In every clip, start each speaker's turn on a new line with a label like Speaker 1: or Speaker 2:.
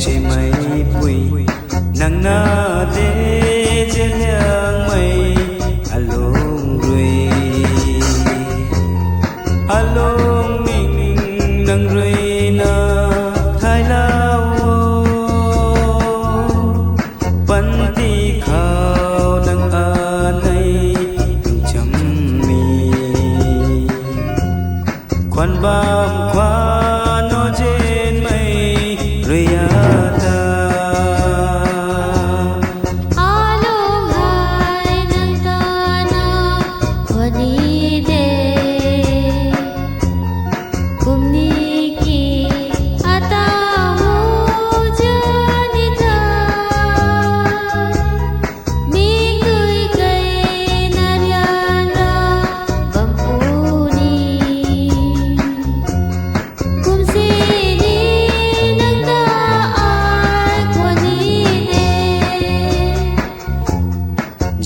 Speaker 1: chơi mây quỳ nắng na thế trên nhang mây along rui along ning nang rui na thái lao pan ti khao nang a nay chấm mi khoan bám khoan nó trên mây rơi ta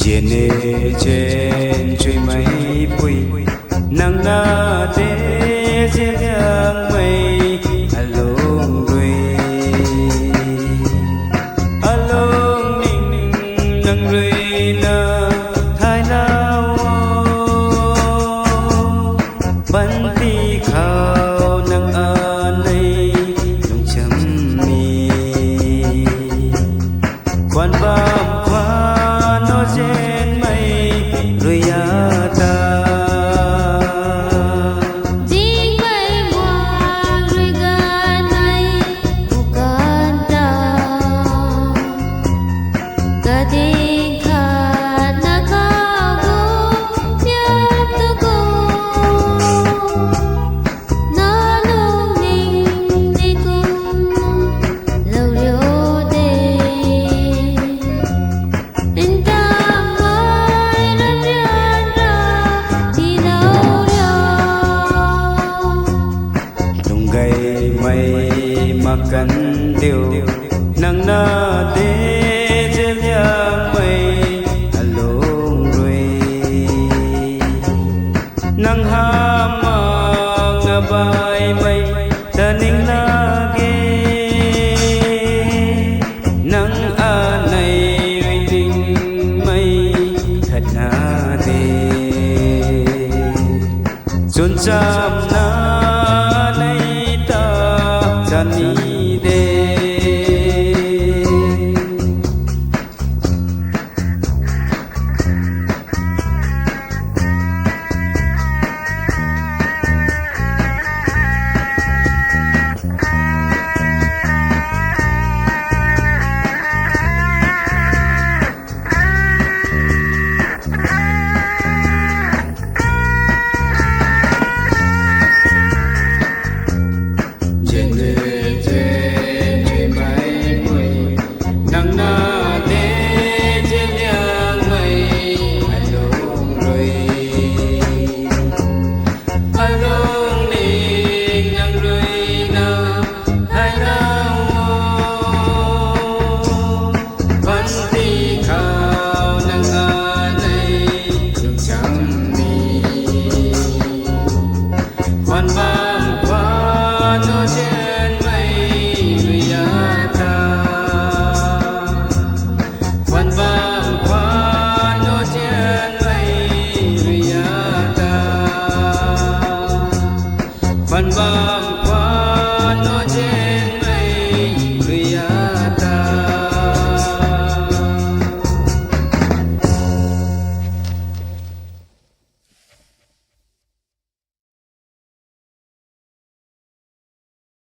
Speaker 1: Jene chen chui mai pui nang na te chen yang mai along rui along ning ning nang rui na thái lao ban ti khao nang a nay nong chấm mi quan bám khoan nó trên mây rơi ta
Speaker 2: ding mây hoa rơi gan mây bukan ta gading khat na kago tiap tu ko na long ning ni kum lâu yo de in ta mai ran ran ra đi đâu yo
Speaker 1: nung gay mây makan tiêu nang na te trên yang mây along rui nang ha mang na bay mây ta ning la ge nang a nay rui ding mây thật na de chôn cham na